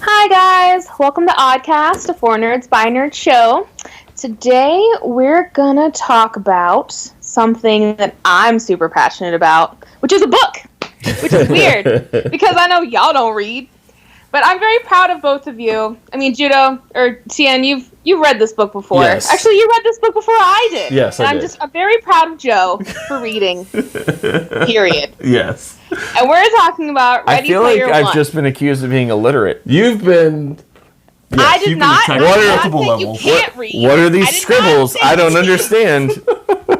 Hi guys, welcome to Oddcast, a For Nerds by Nerds show. Today we're gonna talk about something that I'm super passionate about, which is a book, which is weird because I know y'all don't read, but I'm very proud of both of you. I mean, Judo or Tien, you've read this book before. Yes. Actually, you read this book before I did. Yes, and I did. I'm very proud of Joe for reading. Period. Yes. And we're talking about Ready Player One. I feel like I've just been accused of being illiterate. You've been... Yes, I did not. What What you can't read. What are these scribbles? I don't understand.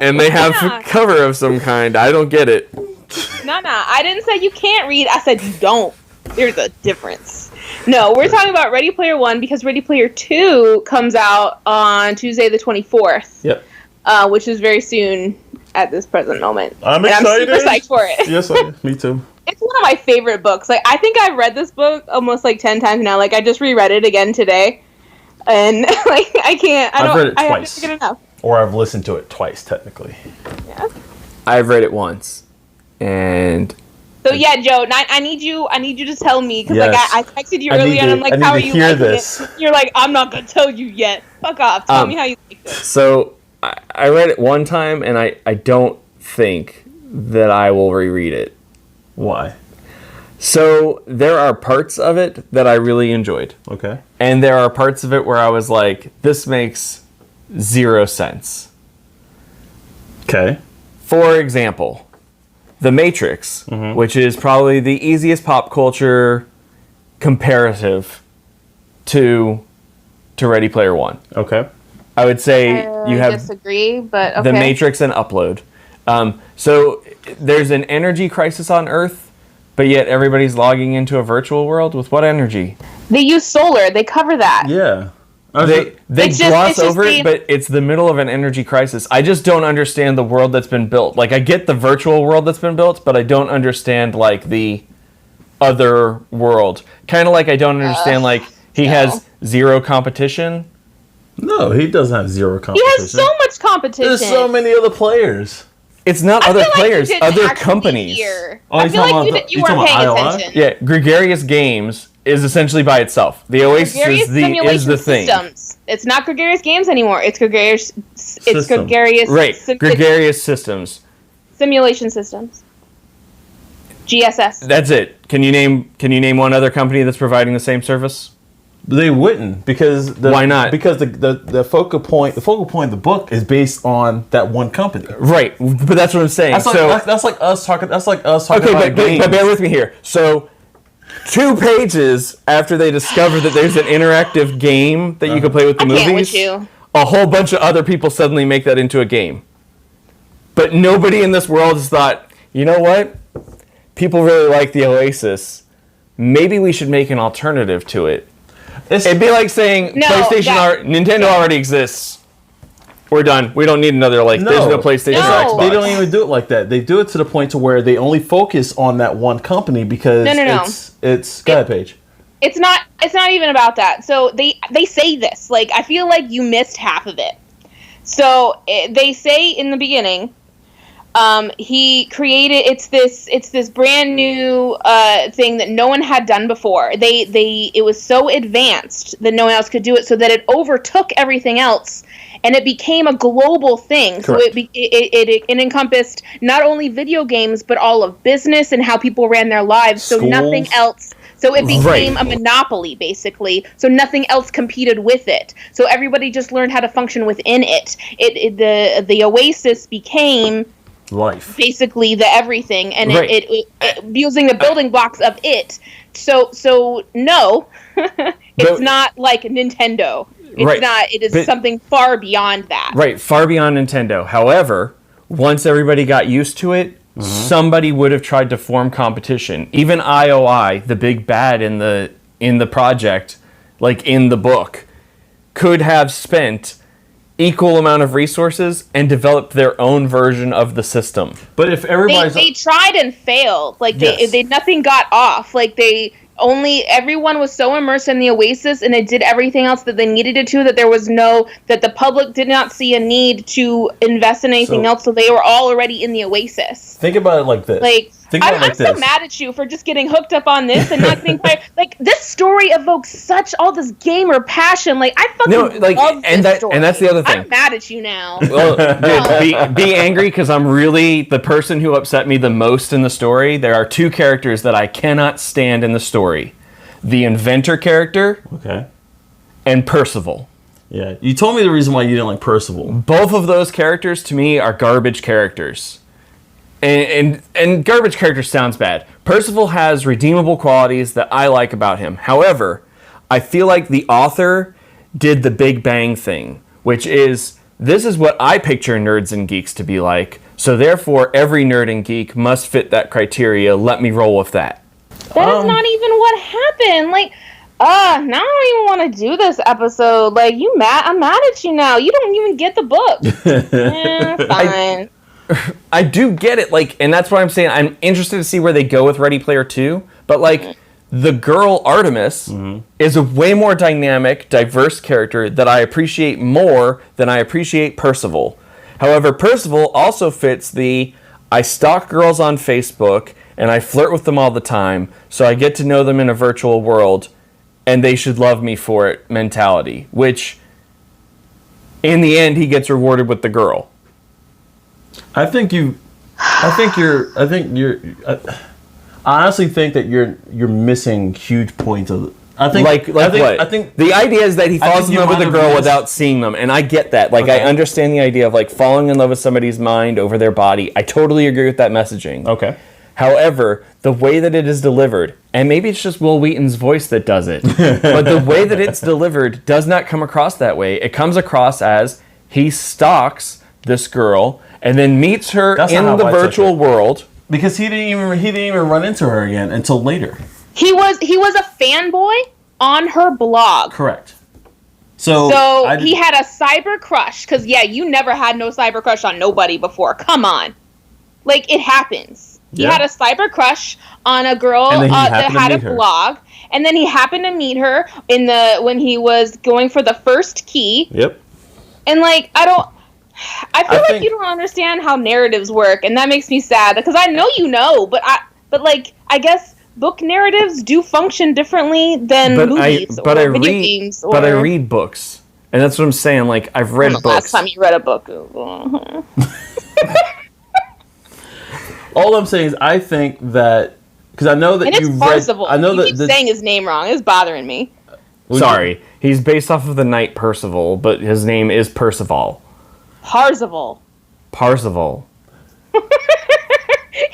And they have a cover of some kind. I don't get it. No. I didn't say you can't read. I said you don't. There's a difference. No, we're talking about Ready Player One because Ready Player Two comes out on Tuesday the 24th. Yep. Which is very soon at this present moment. I'm excited. I'm super psyched for it. Yes, me too. It's one of my favorite books. Like, I think I've read this book almost like 10 times now. Like, I just reread it again today. And, like, I've read it twice. I haven't enough. Or I've listened to it twice, technically. Yeah. I've read it once. And... So, yeah, Joe, I need you to tell me. Because, Yes. like, I texted you earlier, and I'm like, how are you liking it? You're like, I'm not going to tell you yet. Fuck off. Tell me how you like this. So, I read it one time, and I don't think that I will reread it. Why? So, there are parts of it that I really enjoyed. Okay. And there are parts of it where I was like, this makes zero sense. Okay. For example, The Matrix, which is probably the easiest pop culture comparative to Ready Player One. Okay. I would say you have disagree, but okay. The Matrix and Upload. So there's an energy crisis on Earth, but yet everybody's logging into a virtual world with what energy? They use solar. They cover that. Yeah. They gloss over it, but it's the middle of an energy crisis. I just don't understand the world that's been built. Like, I get the virtual world that's been built, but I don't understand, like, the other world. Kind of like I don't understand, he has zero competition. No, he doesn't have zero competition. He has so much competition. There's so many other players. It's not other players, other companies. I feel like you weren't paying attention. Yeah, Gregarious Games is essentially by itself. The Oasis is the thing. Systems. It's not Gregarious Games anymore. It's Gregarious. It's Gregarious. Right. Gregarious Systems. Simulation Systems. GSS. That's it. Can you name one other company that's providing the same service? They wouldn't because why not? Because the focal point of the book is based on that one company. Right, but that's what I'm saying. That's like us talking. That's like us talking about games. But bear with me here. So, 2 pages after they discover that there's an interactive game that you can play with the movies, a whole bunch of other people suddenly make that into a game. But nobody in this world has thought, you know what? People really like the Oasis. Maybe we should make an alternative to it. It'd be like saying Nintendo already exists. We're done. We don't need another there's no PlayStation or Xbox. They don't even do it like that. They do it to the point to where they only focus on that one company because it's go ahead, Paige. It's not even about that. So they say this. Like, I feel like you missed half of it. So they say in the beginning, he created it's this brand new thing that no one had done before. It was so advanced that no one else could do it, so that it overtook everything else, and it became a global thing. Correct. So it encompassed not only video games but all of business and how people ran their lives. So Schools. Nothing else. So it became a monopoly, basically. So nothing else competed with it. So everybody just learned how to function within it. The Oasis became life, basically the everything, and it using the building blocks of it. So no, it's not like Nintendo. It's not. It is something far beyond that. Right, far beyond Nintendo. However, once everybody got used to it, somebody would have tried to form competition. Even IOI, the big bad in the project, like in the book, could have spent equal amount of resources and developed their own version of the system. But if everybody's they tried and failed. Like they nothing got off. Like everyone was so immersed in the Oasis, and it did everything else that they needed it to, that that the public did not see a need to invest in anything else, so they were all already in the Oasis. Think about it like this. Like, I'm so mad at you for just getting hooked up on this and not getting like this story evokes such all this gamer passion. Like I fucking love this story. And that's the other thing. I'm mad at you now. Well, dude, be angry because I'm really the person who upset me the most in the story. There are two characters that I cannot stand in the story: the inventor character, and Percival. Yeah, you told me the reason why you didn't like Percival. Both of those characters to me are garbage characters. And garbage character sounds bad. Percival has redeemable qualities that I like about him. However, I feel like the author did the Big Bang thing, which is, this is what I picture nerds and geeks to be like, so therefore every nerd and geek must fit that criteria. Let me roll with that. That is not even what happened. Like, now I don't even want to do this episode. Like, I'm mad at you now. You don't even get the book. Fine. I do get it, like, and that's what I'm saying. I'm interested to see where they go with Ready Player 2, but like, the girl Artemis is a way more dynamic, diverse character that I appreciate more than I appreciate Percival. However, Percival also fits the I stalk girls on Facebook and I flirt with them all the time, so I get to know them in a virtual world, and they should love me for it mentality, which in the end he gets rewarded with the girl. I honestly think that you're missing huge points of. I think the idea is that he falls in love with a girl without seeing them, and I get that. Like, I understand the idea of like falling in love with somebody's mind over their body. I totally agree with that messaging. Okay. However, the way that it is delivered, and maybe it's just Will Wheaton's voice that does it, but the way that it's delivered does not come across that way. It comes across as he stalks this girl and then meets her in the virtual world. Because he didn't even run into her again until later. He was a fanboy on her blog. Correct. So he had a cyber crush, because you never had no cyber crush on nobody before. Come on. Like, it happens. He had a cyber crush on a girl that had a blog, and then he happened to meet her when he was going for the first key. Yep. And like, I feel like you don't understand how narratives work, and that makes me sad, because I know you know, but I guess book narratives do function differently than movies or video games. But I read books, and that's what I'm saying. Like, I've read books. Last time you read a book. All I'm saying is, I think that because I know that you've read. I know that saying his name wrong. It's bothering me. Sorry, he's based off of the knight Percival, but his name is Percival. Parzival.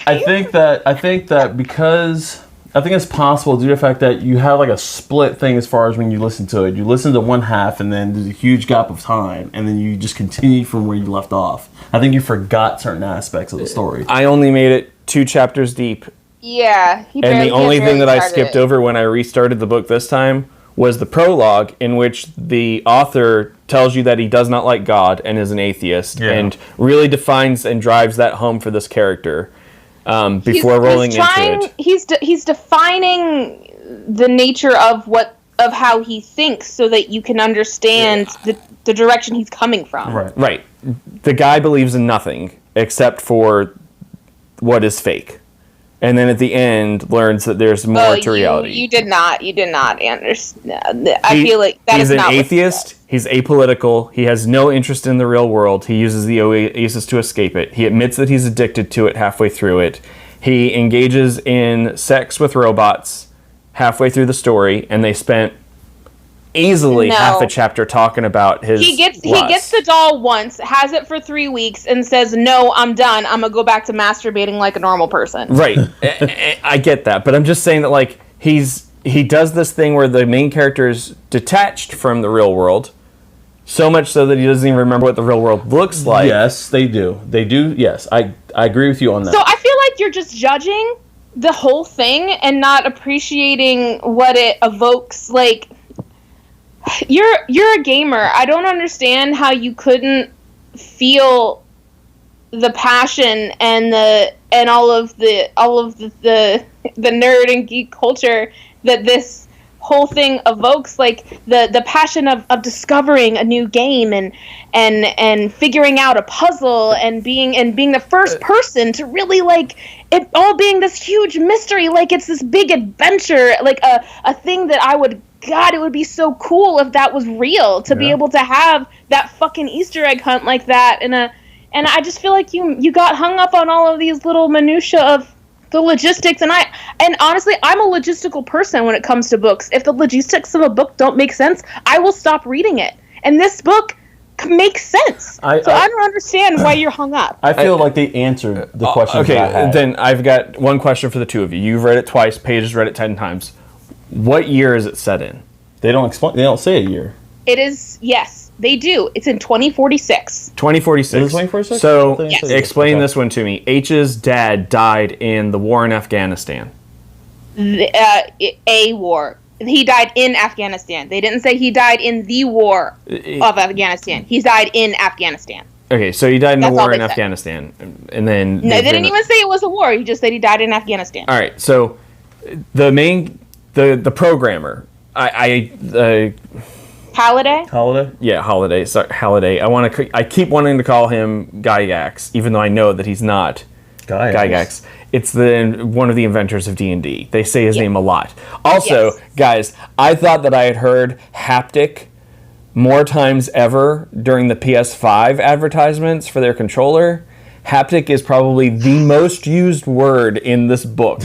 I think that because I think it's possible due to the fact that you have like a split thing as far as when you listen to it. You listen to one half and then there's a huge gap of time and then you just continue from where you left off. I think you forgot certain aspects of the story. I only made it 2 chapters deep. Yeah. And the only thing that I skipped over when I restarted the book this time was the prologue, in which the author tells you that he does not like God and is an atheist, and really defines and drives that home for this character before rolling into it. He's defining the nature of how he thinks, so that you can understand the direction he's coming from. Right. The guy believes in nothing except for what is fake. And then at the end, learns that there's more to reality. You did not understand. I feel like that is not. He's an atheist. He's apolitical. He has no interest in the real world. He uses the oasis to escape it. He admits that he's addicted to it halfway through it. He engages in sex with robots halfway through the story, and they spent easily half a chapter talking about his He gets the doll once, has it for 3 weeks, and says, "No, I'm done. I'm gonna go back to masturbating like a normal person." Right. I get that, but I'm just saying that like he does this thing where the main character is detached from the real world, so much so that he doesn't even remember what the real world looks like. Yes, they do. They do. Yes, I agree with you on that. So I feel like you're just judging the whole thing and not appreciating what it evokes. Like, you're a gamer. I don't understand how you couldn't feel the passion and all of the nerd and geek culture that this whole thing evokes like the passion of discovering a new game and figuring out a puzzle and being the first person to really like it all being this huge mystery, like it's this big adventure, like a thing that God, it would be so cool if that was real, to be able to have that fucking Easter egg hunt like that and I just feel like you got hung up on all of these little minutia of the logistics, and honestly, I'm a logistical person when it comes to books. If the logistics of a book don't make sense, I will stop reading it. And this book makes sense. I don't understand why you're hung up. I feel like they answered the question. Okay, then I've got one question for the two of you. You've read it twice. Paige has read it 10 times. What year is it set in? They don't explain. They don't say a year. It is, yes. They do. It's in 2046. 2046. Is it 2046? So, yes. Explain this one to me. H's dad died in the war in Afghanistan. A war. He died in Afghanistan. They didn't say he died in the war of Afghanistan. He died in Afghanistan. Okay, so he died in the war in Afghanistan. And then... No, they didn't even say it was a war. He just said he died in Afghanistan. All right, so the programmer, Halliday? Yeah, Halliday. Sorry, Halliday. I keep wanting to call him Gygax, even though I know that he's not Gygax. It's one of the inventors of D&D. They say his name a lot. Also, guys, I thought that I had heard haptic more times ever during the PS5 advertisements for their controller. Haptic is probably the most used word in this book.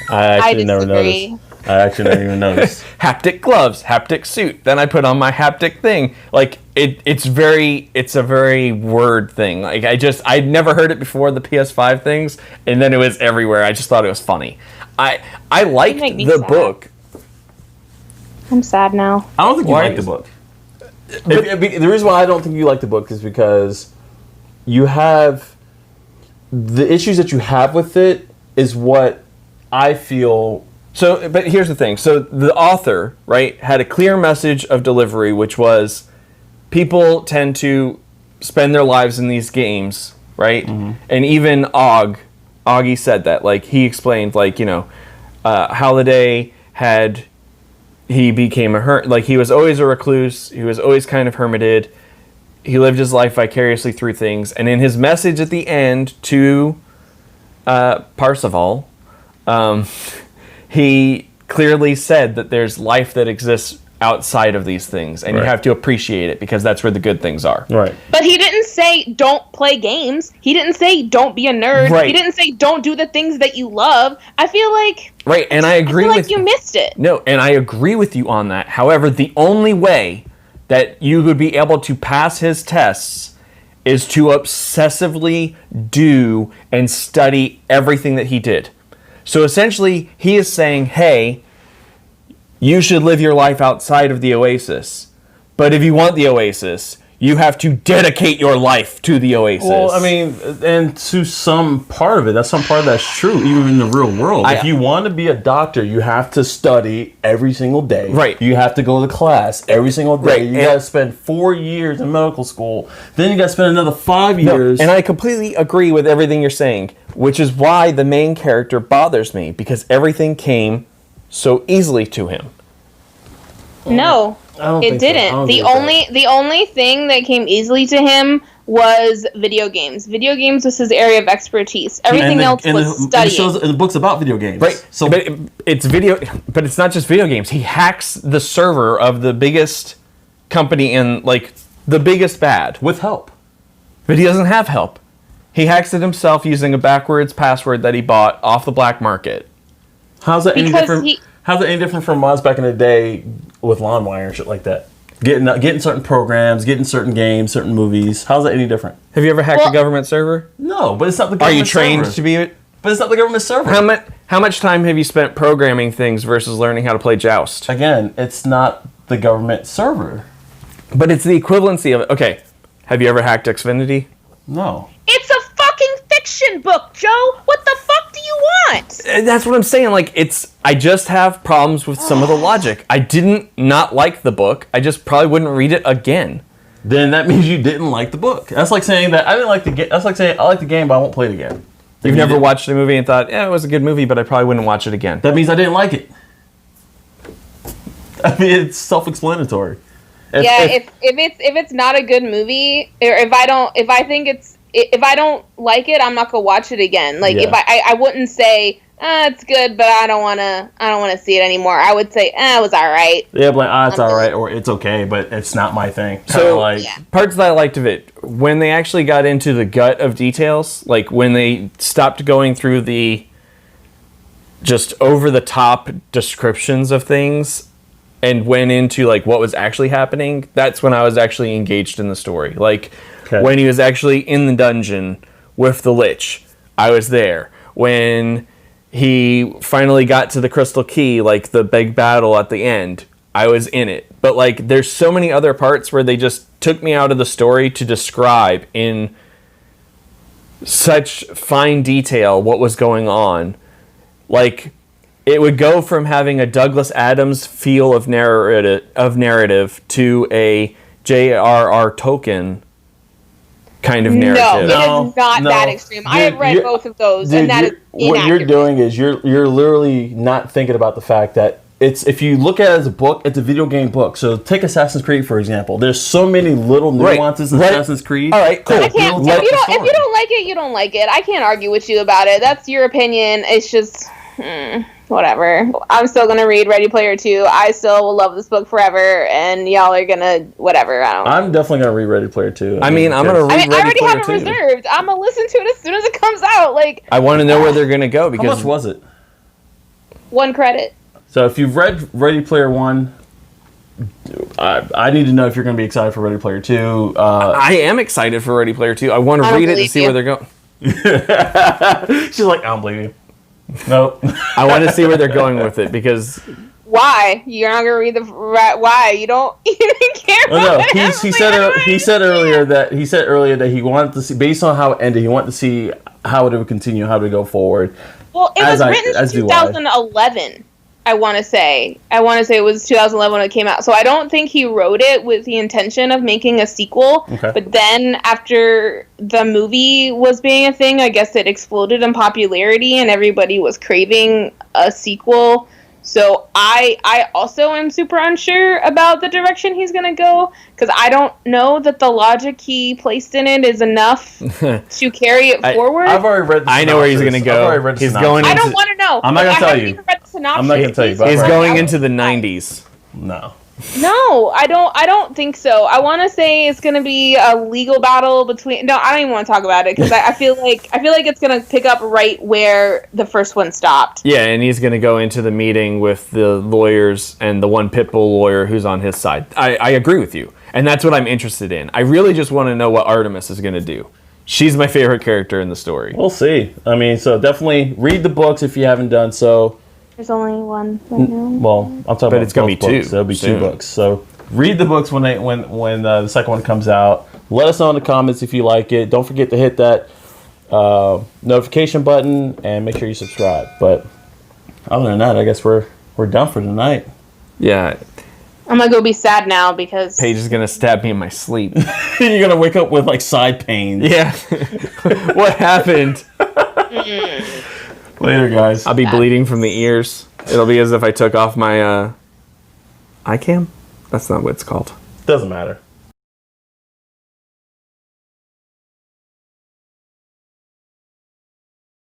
I actually never noticed. I actually didn't even notice. Haptic gloves, haptic suit. Then I put on my haptic thing. Like it's a very word thing. Like I'd never heard it before the PS5 things, and then it was everywhere. I just thought it was funny. I liked the book. I'm sad now. I don't think you like the book. The reason why I don't think you like the book is because you have the issues that you have with it is what I feel. So, but here's the thing. So the author, right, had a clear message of delivery, which was people tend to spend their lives in these games, right? Mm-hmm. And even Augie said that. Like, he explained, like, Halliday he became he was always a recluse. He was always kind of hermited. He lived his life vicariously through things. And in his message at the end to Parzival, he clearly said that there's life that exists outside of these things, and you have to appreciate it because that's where the good things are. Right. But he didn't say don't play games. He didn't say don't be a nerd. Right. He didn't say don't do the things that you love. I feel like... Right, and I agree with you missed it. No, and I agree with you on that. However, the only way that you would be able to pass his tests is to obsessively do and study everything that he did. So essentially, he is saying, hey, you should live your life outside of the Oasis. But if you want the Oasis, you have to dedicate your life to the Oasis. Well, I mean, and to some part of it, that's true, even in the real world. If you want to be a doctor, you have to study every single day. Right. You have to go to class every single day. Right. You got to spend 4 years in medical school. Then you got to spend another 5 years. And I completely agree with everything you're saying, which is why the main character bothers me, because everything came so easily to him. No, it didn't. So. The only thing that came easily to him was video games. Video games was his area of expertise. Everything else was studying. And the book's about video games. Right. So, but it's not just video games. He hacks the server of the biggest company in, like, the biggest bad. With help. But he doesn't have help. He hacks it himself using a backwards password that he bought off the black market. How's that any different? How's it any different from mods back in the day with LimeWire and shit like that? Getting certain programs, getting certain games, certain movies. How's that any different? Have you ever hacked a government server? No, but it's not the government server. Are you trained to be it? But it's not the government server. How much time have you spent programming things versus learning how to play Joust? Again, it's not the government server. But it's the equivalency of it. Okay, have you ever hacked Xfinity? No. It's a fucking fiction book, Joe! What the fuck do you want? That's what I'm saying. Like, I just have problems with some of the logic. I didn't not like the book. I just probably wouldn't read it again. Then that means you didn't like the book. That's like saying that I didn't like the game. That's like saying I like the game, but I won't play it again. You've never watched a movie and thought, yeah, it was a good movie, but I probably wouldn't watch it again. That means I didn't like it. I mean, it's self-explanatory. If it's not a good movie, or if I don't like it, I'm not gonna watch it again. Like if I wouldn't say it's good, but I don't wanna see it anymore. I would say it was all right. Yeah, but like, it's all right, or it's okay, but it's not my thing. So parts that I liked of it, when they actually got into the gut of details, like when they stopped going through the just over the top descriptions of things and went into like what was actually happening, that's when I was actually engaged in the story. Like when he was actually in the dungeon with the Lich, I was there. When he finally got to the Crystal Key, like the big battle at the end, I was in it. But like there's so many other parts where they just took me out of the story to describe in such fine detail what was going on. Like it would go from having a Douglas Adams feel of narrative to a J.R.R. Tolkien kind of narrative. No, it is not that extreme. I have read both of those, and that is inaccurate. What you're doing is you're literally not thinking about the fact that if you look at it as a book, it's a video game book. So take Assassin's Creed, for example. There's so many little nuances in Assassin's Creed. All right, cool. If you don't like it, you don't like it. I can't argue with you about it. That's your opinion. It's just whatever. I'm still gonna read Ready Player 2. I still will love this book forever, and y'all are gonna whatever. I'm definitely gonna read Ready Player 2. I'm gonna read Ready Player 2. I already have it reserved. I'm gonna listen to it as soon as it comes out. Like I want to know where they're gonna go because how much was it? 1 credit. So if you've read Ready Player 1, I need to know if you're going to be excited for Ready Player 2. I am excited for Ready Player 2. I want to read it to see where they're going. She's like, I don't believe you. Nope. I want to see where they're going with it because... Why? You're not going to read why? You don't even care about it? He said earlier that he wanted to see, based on how it ended, he wanted to see how it would continue, how to go forward. Well, it was written in 2011. I want to say it was 2011 when it came out. So I don't think he wrote it with the intention of making a sequel. Okay. But then after the movie was being a thing, I guess it exploded in popularity and everybody was craving a sequel. So I also am super unsure about the direction he's going to go because I don't know that the logic he placed in it is enough to carry it forward. I've already read the synopsis. I know where he's going to go. He's going into, I don't want to know. I'm not going to tell you. I'm not going to tell you. He's going into the 90s. No, I don't think so. I want to say it's going to be a legal battle between... No, I don't even want to talk about it because I feel like it's going to pick up right where the first one stopped. Yeah, and he's going to go into the meeting with the lawyers and the one Pitbull lawyer who's on his side. I agree with you, and that's what I'm interested in. I really just want to know what Artemis is going to do. She's my favorite character in the story. We'll see. I mean, so definitely read the books if you haven't done so. There's only one right now. Well, I'm talking about it's going to be books. 2. There'll be 2 books. So read the books when the second one comes out. Let us know in the comments if you like it. Don't forget to hit that notification button and make sure you subscribe. But other than that, I guess we're done for tonight. Yeah. I'm going to go be sad now because... Paige is going to stab me in my sleep. You're going to wake up with like side pains. Yeah. What happened? Later, guys. I'll be bleeding from the ears. It'll be as if I took off my eye cam. That's not what it's called. Doesn't matter.